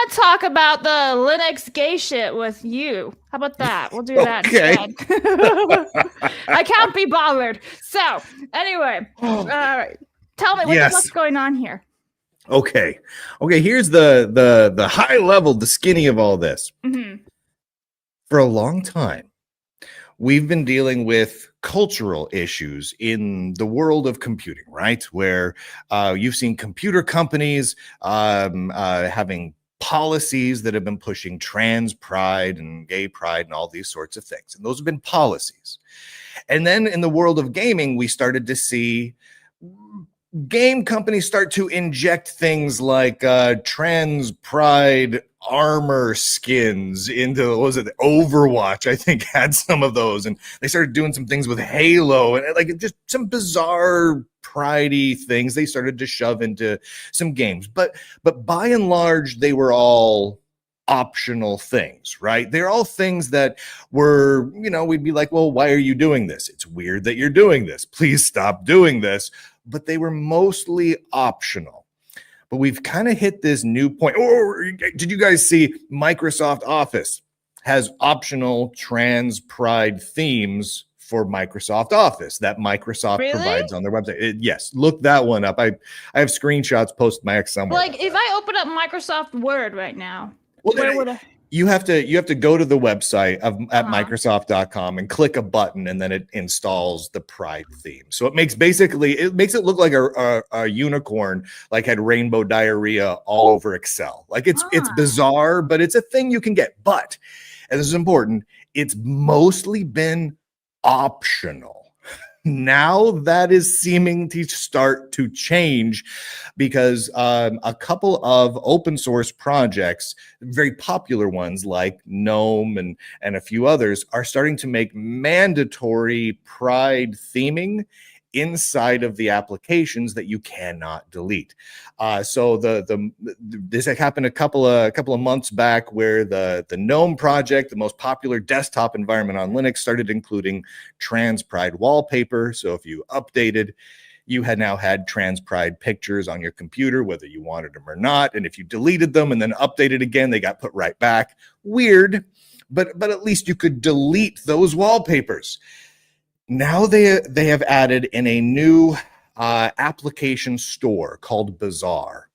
want to talk about the Linux gay shit with you. How about that? We'll do that Okay. instead. I can't be bothered. So, anyway, tell me what the Yes. fuck's going on here. Okay. Here's the high level, the skinny of all this. Mhm. For a long time, we've been dealing with cultural issues in the world of computing, right? Where you've seen computer companies having policies that have been pushing trans pride and gay pride and all these sorts of things. And those have been policies. And then in the world of gaming, we started to see game companies start to inject things like trans pride armor skins into, what was it, Overwatch, I think, had some of those, and they started doing some things with Halo, and like just some bizarre pridey things they started to shove into some games. But by and large, they were all optional things, right? They're all things that were, we'd be like, well, why are you doing this? It's weird that you're doing this. Please stop doing this. But they were mostly optional. But we've kind of hit this new point. Did you guys see Microsoft Office has optional trans pride themes for Microsoft Office that Microsoft provides on their website? Yes, look that one up. I have screenshots posted my ex somewhere. Like if I open up Microsoft Word right now, where would I? You have to go to the website at Microsoft.com and click a button, and then it installs the Pride theme. So it makes it look like a unicorn like had rainbow diarrhea all over Excel. Like it's bizarre, but it's a thing you can get. But, and this is important, it's mostly been optional. Now that is seeming to start to change because a couple of open source projects, very popular ones like GNOME and a few others, are starting to make mandatory pride theming inside of the applications that you cannot delete. So this happened a couple of months back, where the GNOME project, the most popular desktop environment on Linux, started including trans pride wallpaper. So if you updated, you had now had trans pride pictures on your computer, whether you wanted them or not. And if you deleted them and then updated again, they got put right back. Weird, but at least you could delete those wallpapers. Now they have added in a new application store called Bazaar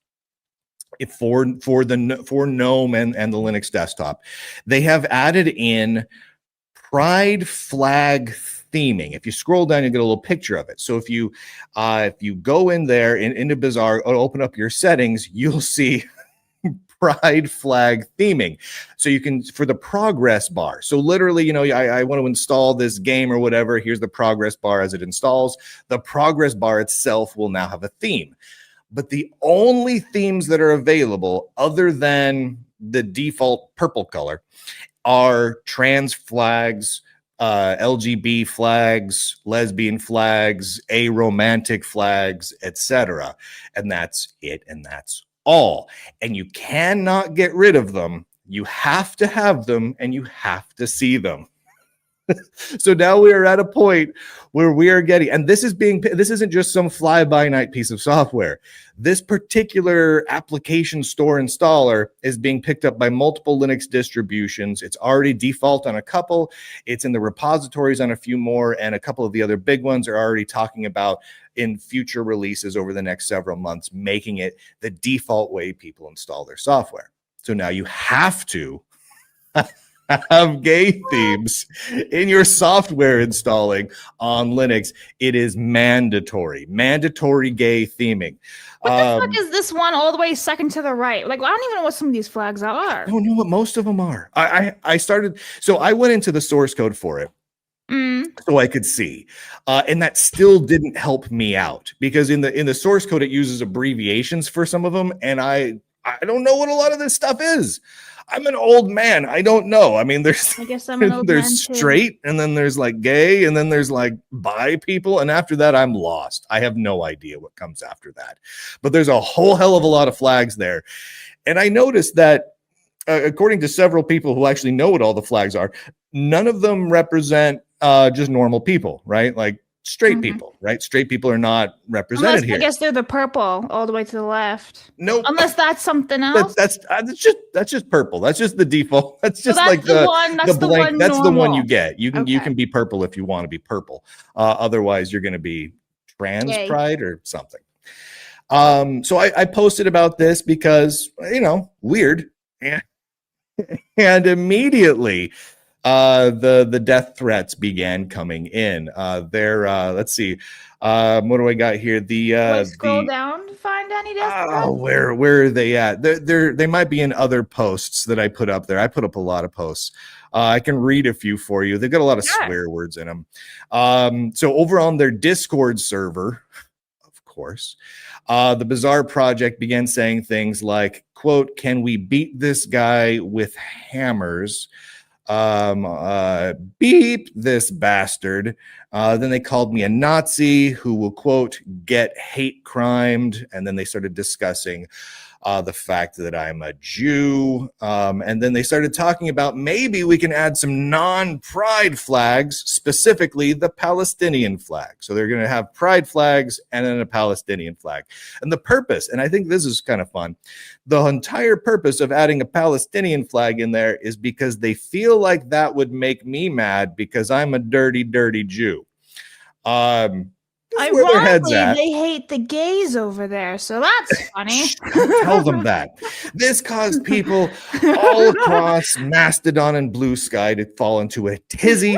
for GNOME and the Linux desktop. They have added in pride flag theming. If you scroll down, you get a little picture of it. So if you go in there into Bazaar, open up your settings, you'll see pride flag theming. So you can, for the progress bar. So literally, I want to install this game or whatever. Here's the progress bar as it installs. The progress bar itself will now have a theme. But the only themes that are available, other than the default purple color, are trans flags, LGB flags, lesbian flags, aromantic flags, etc. And that's it. And that's all. And you cannot get rid of them. You have to have them, and you have to see them. So now we are at a point where we are getting, and this isn't just some fly-by-night piece of software. This particular application store installer is being picked up by multiple Linux distributions. It's already default on a couple. It's in the repositories on a few more, and a couple of the other big ones are already talking about in future releases over the next several months, making it the default way people install their software. So now you have to have gay themes in your software installing on Linux. It is mandatory gay theming. What the fuck is this one all the way second to the right? Like, I don't even know what some of these flags are. I don't know what most of them are. I went into the source code for it. So I could see, and that still didn't help me out, because in the source code it uses abbreviations for some of them, and I don't know what a lot of this stuff is. I'm an old man. I don't know. I mean, there's straight, and then there's like gay, and then there's like bi people, and after that I'm lost. I have no idea what comes after that. But there's a whole hell of a lot of flags there, and I noticed that according to several people who actually know what all the flags are, none of them represent just normal people, right? Like straight people, right? Straight people are not represented here. I guess they're the purple all the way to the left. Nope. Unless that's something else. That's just purple. That's just the default. That's just that's like the one. That's the blank. one. That's normal. the one you get. You Okay. can be purple if you want to be purple. Otherwise, you're going to be trans Yay. pride or something. So I posted about this because weird, and immediately the death threats began coming in. Let's see. What do I got here? Scroll down to find any death threats. Where are they at? They might be in other posts that I put up there. I put up a lot of posts. I can read a few for you. They've got a lot of swear words in them. So over on their Discord server, of course, the Bizarre Project began saying things like, quote, "Can we beat this guy with hammers? Beep this bastard." Then they called me a Nazi who will, quote, "get hate crimed." And then they started discussing the fact that I'm a Jew. And then they started talking about maybe we can add some non-pride flags, specifically the Palestinian flag. So they're going to have pride flags and then a Palestinian flag. And the purpose, and I think this is kind of fun, the entire purpose of adding a Palestinian flag in there is because they feel like that would make me mad because I'm a dirty, dirty Jew. Where their heads at. They hate the gays over there, so that's funny. Tell them that. This caused people all across Mastodon and Blue Sky to fall into a tizzy.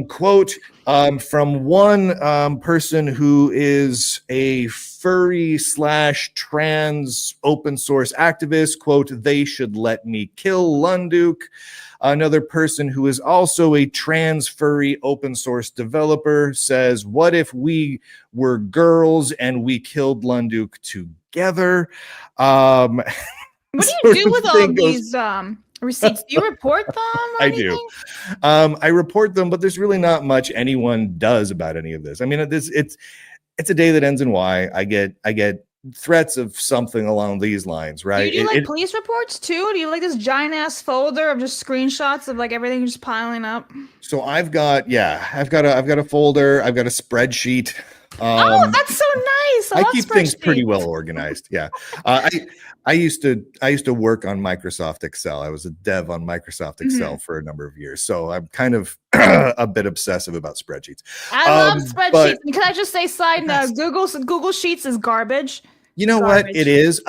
Quote from one person who is a furry / trans open source activist, quote, "They should let me kill Lunduk." Another person who is also a trans furry open source developer says, "What if we were girls and we killed Lunduk together?" What do you do with all these receipts? Do you report them? I do. I report them, but there's really not much anyone does about any of this. I mean, it's a day that ends in Y. I get threats of something along these lines, right? Do you do police reports too? Do you like this giant ass folder of just screenshots of like everything just piling up? So I've got a folder, I've got a spreadsheet. Oh, that's so nice. I keep things pretty well organized. Yeah. I used to work on Microsoft Excel. I was a dev on Microsoft Excel for a number of years. So I'm kind of a bit obsessive about spreadsheets. I love spreadsheets. Can I just say, side note, Google Sheets is garbage. You know what it is?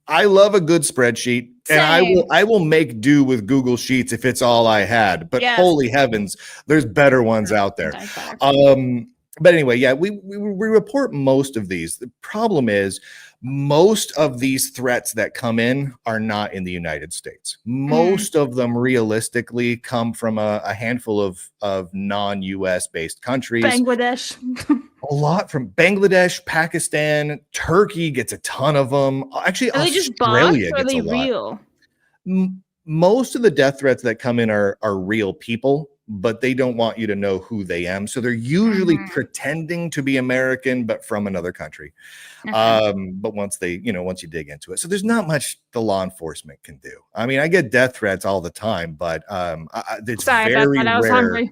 I love a good spreadsheet. Same. And I will make do with Google Sheets if it's all I had. But holy heavens, there's better ones out there. But anyway, yeah, we report most of these. The problem is most of these threats that come in are not in the United States. Most of them realistically come from a handful of non-US based countries. Bangladesh. A lot from Bangladesh, Pakistan, Turkey gets a ton of them. Actually, are Australia they gets a lot. Real? Most of the death threats that come in are real people, but they don't want you to know who they am. So they're usually pretending to be American, but from another country. But once you dig into it, so there's not much the law enforcement can do. I mean, I get death threats all the time, but it's very rare.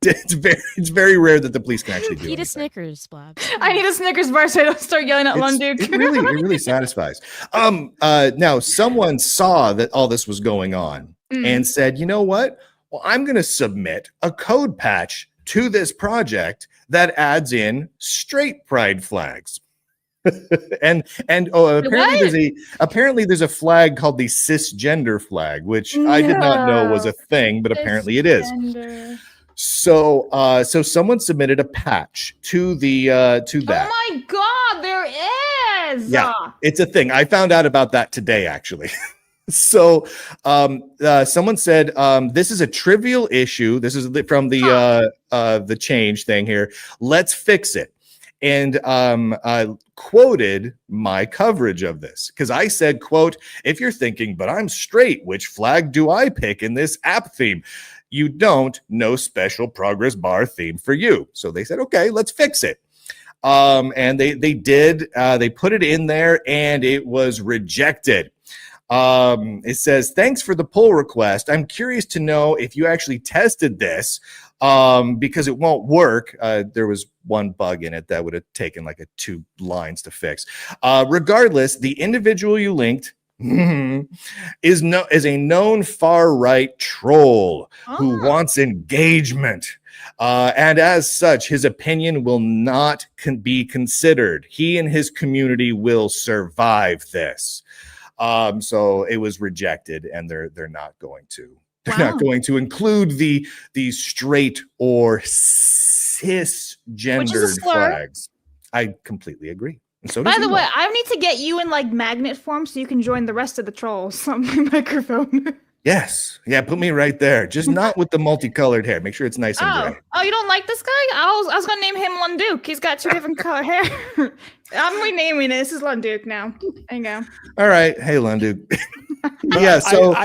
It's very rare that the police can actually do it. Eat a Snickers, Blabs. I need a Snickers bar so I don't start yelling at Lunduk. It really satisfies. Now someone saw that all this was going on and said, "You know what? Well, I'm going to submit a code patch to this project that adds in straight pride flags." and apparently there's a flag called the cisgender flag, which I did not know was a thing, but apparently it is. So someone submitted a patch to that. Oh my God, there is. Yeah, it's a thing. I found out about that today, actually. So someone said, "This is a trivial issue. This is from the change thing here. Let's fix it." And I quoted my coverage of this because I said, quote, "If you're thinking, but I'm straight, which flag do I pick in this app theme? You don't. No special progress bar theme for you." So they said, "Okay, let's fix it." And they did. They put it in there, and it was rejected. It says, thanks for the pull request. I'm curious to know if you actually tested this because it won't work. There was one bug in it that would have taken like 2 lines to fix. Regardless, the individual you linked is a known far-right troll who wants engagement. And as such, his opinion will not be considered. He and his community will survive this. So it was rejected, and they're not going to. They're not going to include the straight or cisgendered flags. I completely agree. And so by the way, I need to get you in like magnet form so you can join the rest of the trolls on my microphone. Yes. Yeah, put me right there. Just not with the multicolored hair. Make sure it's nice and gray. Oh, you don't like this guy? I was gonna name him Lunduke. He's got 2 different color hair. I'm renaming it. This is Lunduke now. There you go. All right. Hey, Lunduke. Yeah, so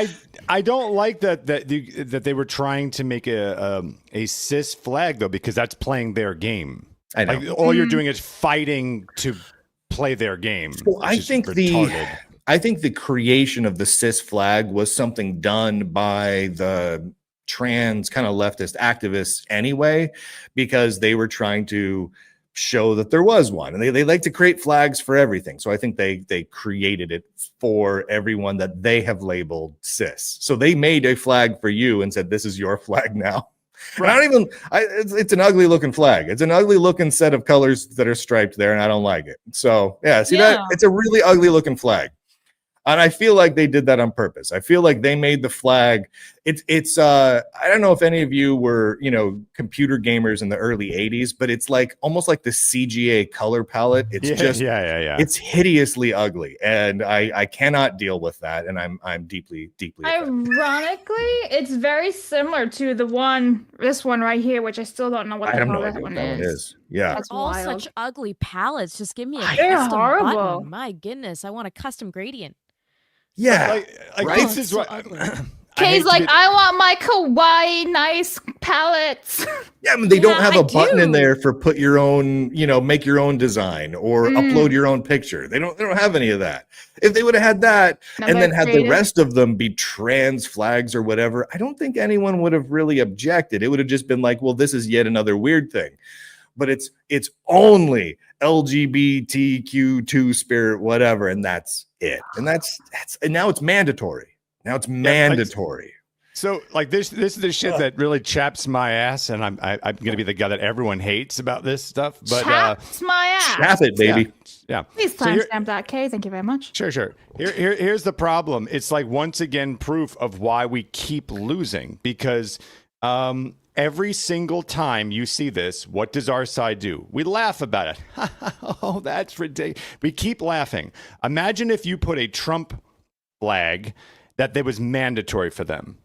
I don't like that they were trying to make a cis flag though, because that's playing their game. I know. Like, all you're doing is fighting to play their game. Well, I think the creation of the cis flag was something done by the trans kind of leftist activists anyway, because they were trying to show that there was one, and they like to create flags for everything. So I think they created it for everyone that they have labeled cis. So they made a flag for you and said, this is your flag now. Right. It's an ugly looking flag. It's an ugly looking set of colors that are striped there, and I don't like it. So that it's a really ugly looking flag. And I feel like they did that on purpose. I feel like they made the flag. It's I don't know if any of you were, computer gamers in the early 80s, but it's like almost like the CGA color palette. It's it's hideously ugly. And I cannot deal with that. And I'm deeply Ironically, it's very similar to this one right here, which I still don't know what the hell that one is. Yeah. That's all wild. Such ugly palettes. Just give me a They're custom horrible. button. My goodness, I want a custom gradient. Yeah, right. This is what Kay's like, I want my kawaii nice palettes. Yeah, I mean, they don't have a button in there for put your own, make your own design or upload your own picture. They don't have any of that. If they would have had that and then had the rest of them be trans flags or whatever, I don't think anyone would have really objected. It would have just been like, well, this is yet another weird thing. But it's only LGBTQ2 spirit, whatever, and that's it. And and now it's mandatory. Now it's mandatory. So like this is the shit that really chaps my ass, and I'm gonna be the guy that everyone hates about this stuff. But chaps my ass. Chap it, baby. Yeah. Please timestamp.k. Thank you very much. Sure. Here's the problem. It's like once again proof of why we keep losing, because every single time you see this, what does our side do? We laugh about it. Oh, that's ridiculous. We keep laughing. Imagine if you put a Trump flag that was mandatory for them.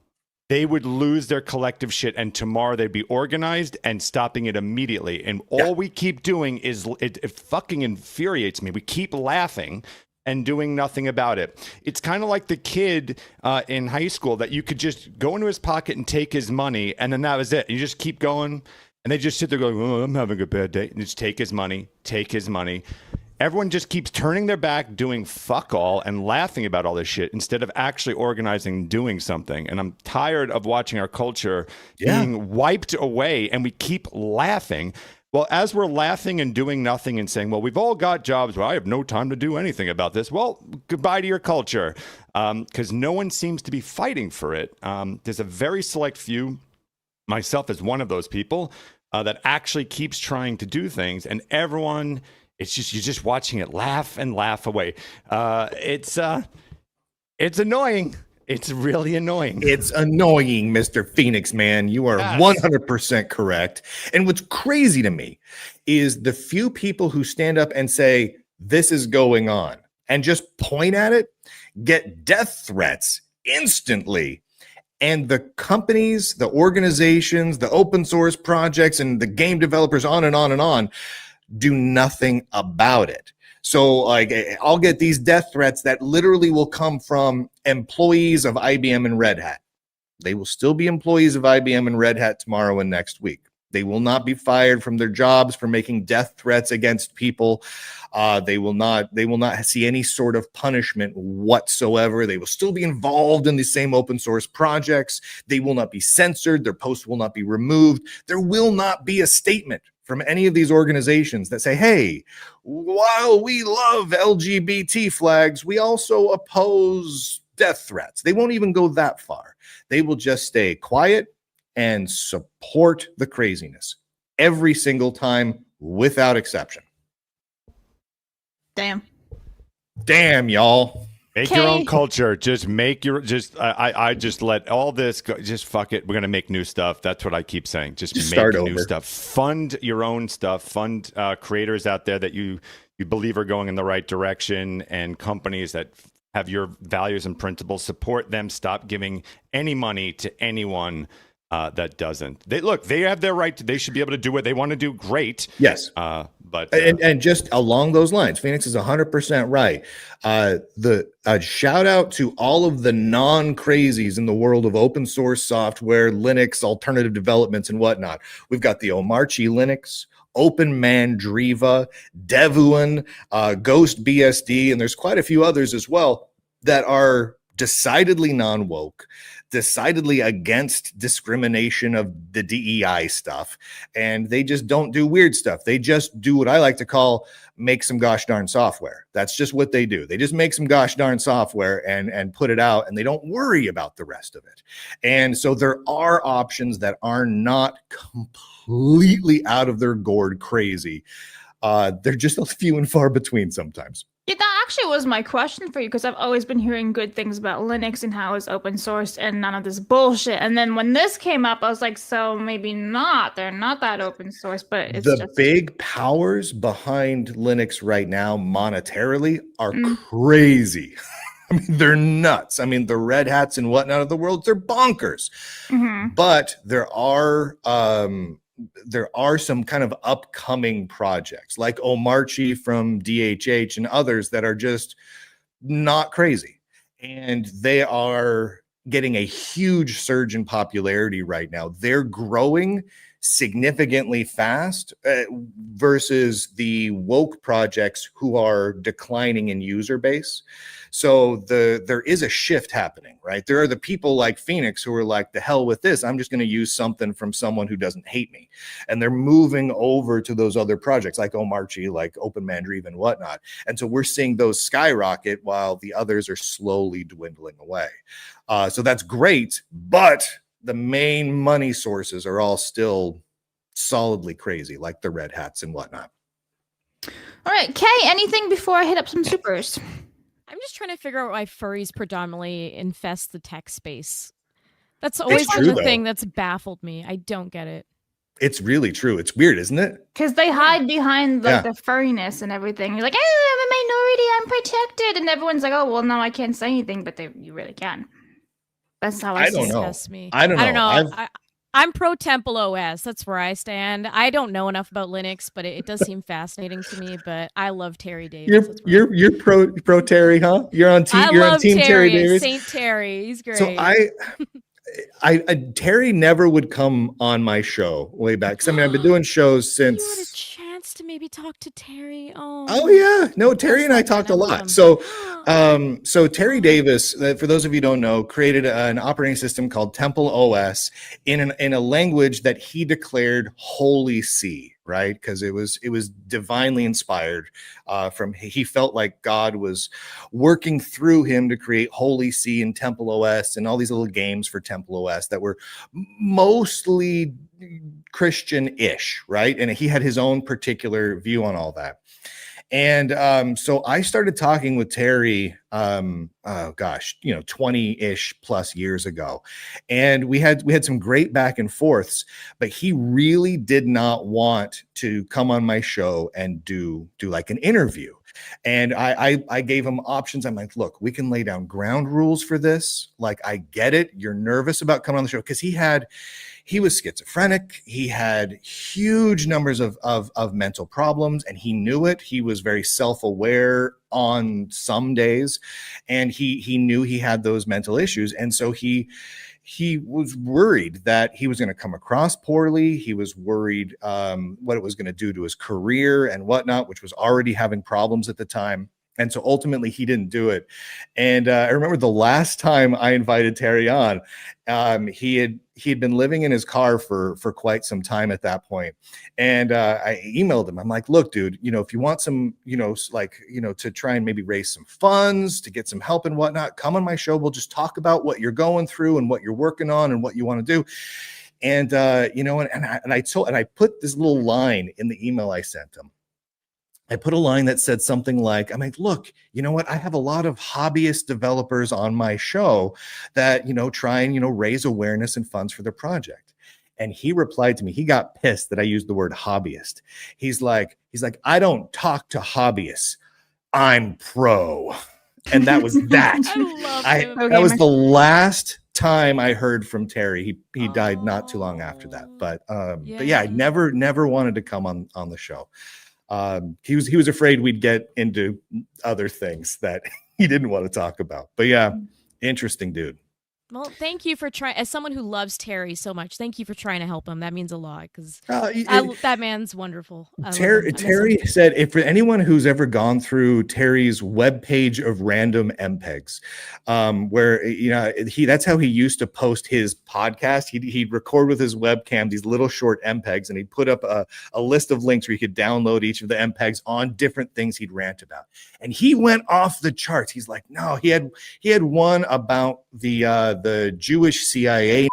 They would lose their collective shit, and tomorrow they'd be organized and stopping it immediately. And all we keep doing is, it fucking infuriates me. We keep laughing and doing nothing about it. It's kind of like the kid in high school that you could just go into his pocket and take his money, and then that was it. You just keep going, and they just sit there going, oh, I'm having a bad day. And just take his money. Everyone just keeps turning their back, doing fuck all, and laughing about all this shit instead of actually organizing and doing something. And I'm tired of watching our culture being wiped away, and we keep laughing. Well, as we're laughing and doing nothing and saying, well, we've all got jobs, well, I have no time to do anything about this. Well, goodbye to your culture, because no one seems to be fighting for it. There's a very select few, myself as one of those people, that actually keeps trying to do things, and everyone, you're just watching it laugh and laugh away. It's annoying. It's really annoying. It's annoying, Mr. Phoenix Man. You are 100% correct. And what's crazy to me is the few people who stand up and say, this is going on, and just point at it, get death threats instantly. And the companies, the organizations, the open source projects, and the game developers, on and on and on, do nothing about it. So like, I'll get these death threats that literally will come from employees of IBM and Red Hat. They will still be employees of IBM and Red Hat tomorrow and next week. They will not be fired from their jobs for making death threats against people. They will not see any sort of punishment whatsoever. They will still be involved in the same open source projects. They will not be censored. Their posts will not be removed. There will not be a statement from any of these organizations that say, hey, while we love LGBT flags, we also oppose death threats. They won't even go that far. They will just stay quiet and support the craziness every single time without exception. Damn, y'all. Make your own culture. Just make your I just let all this go. Just fuck it. We're gonna make new stuff. That's what I keep saying. Just make start new over. stuff. Fund your own stuff. Fund creators out there that you believe are going in the right direction, and companies that have your values and principles. Support them. Stop giving any money to anyone that doesn't. They have their right. They should be able to do what they want to do. Great. Yes. But and just along those lines, Phoenix is 100% right. The shout out to all of the non-crazies in the world of open source software, Linux, alternative developments, and whatnot. We've got the Omarchi Linux, Open Mandriva, Devuan, Ghost BSD, and there's quite a few others as well that are decidedly non-woke, decidedly against discrimination of the DEI stuff, and they just don't do weird stuff. They just do what I like to call make some gosh darn software. That's just what they do. They just make some gosh darn software and put it out, and they don't worry about the rest of it. And so there are options that are not completely out of their gourd crazy. They're just a few and far between sometimes. Yeah, that actually was my question for you, because I've always been hearing good things about Linux and how it's open source and none of this bullshit. And then when this came up, I was like, so maybe not. They're not that open source, but it's the big powers behind Linux right now monetarily are crazy. I mean, they're nuts. I mean, the Red Hats and whatnot of the world, they're bonkers. But there are some kind of upcoming projects like Omarchi from DHH and others that are just not crazy. And they are getting a huge surge in popularity right now. They're growing significantly fast versus the woke projects who are declining in user base. So there is a shift happening, right? There are the people like Phoenix who are like, the hell with this. I'm just going to use something from someone who doesn't hate me. And they're moving over to those other projects like Omarchi, like Open Mandriva and whatnot. And so we're seeing those skyrocket while the others are slowly dwindling away. So that's great, but the main money sources are all still solidly crazy, like the Red Hats and whatnot. All right, Kay, anything before I hit up some supers? I'm just trying to figure out why furries predominantly infest the tech space. That's always been the thing that's baffled me. I don't get it. It's really true. It's weird, isn't it? Because they hide behind the furriness and everything. You're like, I'm a minority, I'm protected. And everyone's like, oh, well, no, I can't say anything, but you really can. That's how I don't know. I don't know. I'm I'm pro Temple OS. That's where I stand. I don't know enough about Linux, but it does seem fascinating to me. But I love Terry Davis. You're pro Terry, huh? You're on team. You're on team Terry Davis. Saint Terry, he's great. So I Terry never would come on my show way back, because I mean I've been doing shows since. You had a chance to maybe talk to Terry. Oh yeah, no, Terry and I talked a lot. So Terry Davis, for those of you who don't know, created an operating system called Temple OS in a language that he declared Holy C, right? Because it was divinely inspired. He felt like God was working through him to create Holy C and Temple OS and all these little games for Temple OS that were mostly Christian-ish, right? And he had his own particular view on all that. And so I started talking with Terry, 20-ish plus years ago. And we had some great back and forths, but he really did not want to come on my show and do like an interview. And I gave him options. I'm like, look, we can lay down ground rules for this. Like, I get it. You're nervous about coming on the show, because he had he was schizophrenic. He had huge numbers of mental problems, and he knew it. He was very self-aware on some days, and he knew he had those mental issues. And so he was worried that he was going to come across poorly. He was worried what it was going to do to his career and whatnot, which was already having problems at the time. And so ultimately he didn't do it. And I remember the last time I invited Terry on, he had been living in his car for quite some time at that point. And I emailed him. I'm like, look, dude, if you want some, to try and maybe raise some funds, to get some help and whatnot, come on my show. We'll just talk about what you're going through and what you're working on and what you want to do. And, I put this little line in the email I sent him. I put a line that said something like, I'm like, look, you know what? I have a lot of hobbyist developers on my show that, try and, raise awareness and funds for their project. And he replied to me, he got pissed that I used the word hobbyist. He's like, I don't talk to hobbyists. I'm pro. And that was that. I love him. That was the last time I heard from Terry. He died not too long after that. But yeah, I never wanted to come on the show. He was afraid we'd get into other things that he didn't want to talk about. But yeah, interesting dude. Well, thank you for trying. As someone who loves Terry so much, thank you for trying to help him. That means a lot because that man's wonderful. Terry said, if for anyone who's ever gone through Terry's webpage of random MPEGs, where that's how he used to post his podcast. He'd record with his webcam these little short MPEGs, and he'd put up a list of links where you could download each of the MPEGs on different things he'd rant about. And he went off the charts. He's like, no, he had one about the Jewish CIA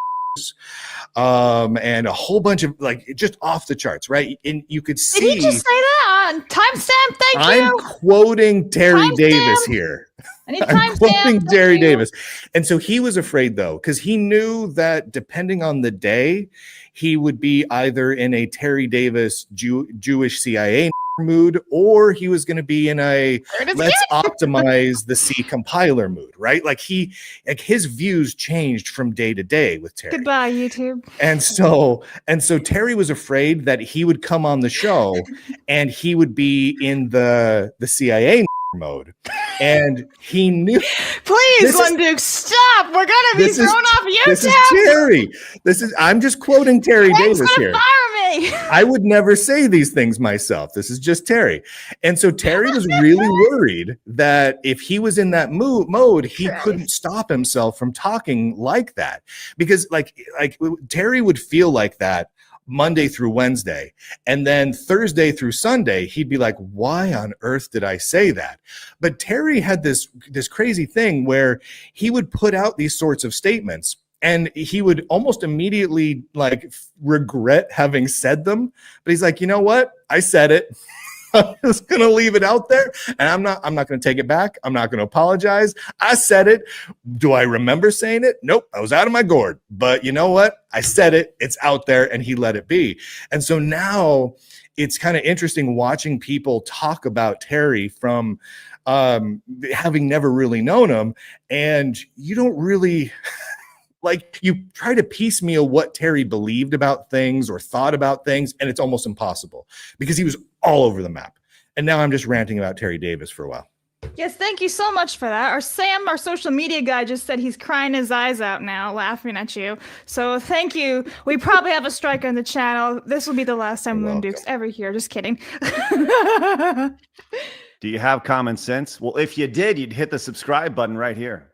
and a whole bunch of just off the charts, right? And you could see. Did he just say that on timestamp? Thank you. I'm quoting Terry Davis here. I'm quoting Terry Davis. And so he was afraid though, because he knew that depending on the day, he would be either in a Terry Davis Jewish CIA mood, or he was going to be in a let's optimize the C compiler mood, right? His views changed from day to day with Terry. Goodbye, YouTube. And so Terry was afraid that he would come on the show and he would be in the CIA mode. And he knew. Please, Duke, stop. We're gonna be thrown off YouTube. This is Terry. I'm just quoting Terry Davis here. Fire me. I would never say these things myself. This is just Terry. And so Terry was really worried that if he was in that mode, he couldn't stop himself from talking like that. Because Terry would feel like that Monday through Wednesday, and then Thursday through Sunday, he'd be like, why on earth did I say that? But Terry had this crazy thing where he would put out these sorts of statements and he would almost immediately regret having said them. But he's like, you know what? I said it. I'm just going to leave it out there, and I'm not going to take it back. I'm not going to apologize. I said it. Do I remember saying it? Nope. I was out of my gourd, but you know what? I said it. It's out there, and he let it be. And so now it's kind of interesting watching people talk about Terry from having never really known him, and you don't really you try to piecemeal what Terry believed about things or thought about things, and it's almost impossible because he was all over the map. And now I'm just ranting about Terry Davis for a while. Yes, thank you so much for that. Our social media guy, just said he's crying his eyes out now, laughing at you. So thank you. We probably have a strike on the channel. This will be the last time Moon Duke's ever here. Just kidding. Do you have common sense? Well, if you did, you'd hit the subscribe button right here.